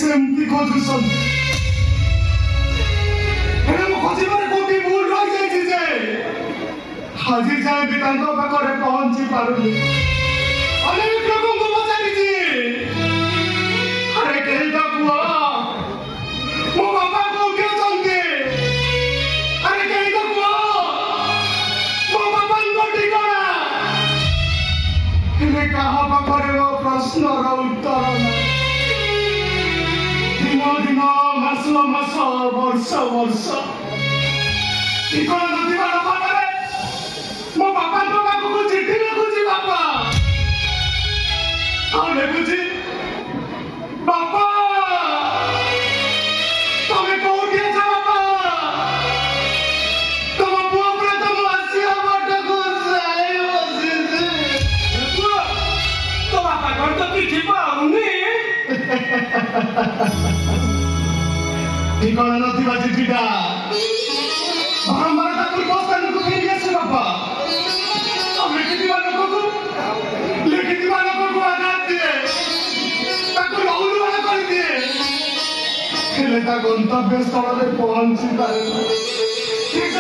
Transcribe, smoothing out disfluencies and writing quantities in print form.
सेमती खोजुछन् हेले म खोजिबारे कोठी भूल रहि जाइछि जे हाजी जाए भी तांको पाखरे पहुंची पारुनी अनेक लोकଙ୍କୁ पचारिछि अरे केही त कुआ मो बापा कोठी अछन्ति अरे केही त कुआ मो बापाको ठिकाना हेले कहा पाखरे वो प्रश्नर उत्तर नाही दिन मास मास वर्ष वर्ष ठिकाना नथिबा पाखरे मो बापा को पाखକୁ चिठी लिखुछि बापा ଆଉ ଲେଖୁଛି ବାପା ତମେ କୋଉଠି ଅଛ ବାପା ତମ ପୁଅ ପୁରା ତମ ଆସିବା ବାଟକୁ ଯାଇ ବସିଛି ତୋ ବାପାଙ୍କର ତ ଚିଠି ପାଉନି ଠିକଣା ନଥିବା ଚିଠିଟା ବାରମ୍ବାର ତାକୁ ବସ୍ତାନକୁ ଫେରି ଆସେ ବାପା लिखिथिबा लोकକୁ आघात दिए ताको लहुलुहाण कर दिए हेले ता गंतव्य स्थल में पहुंची पारे ठीक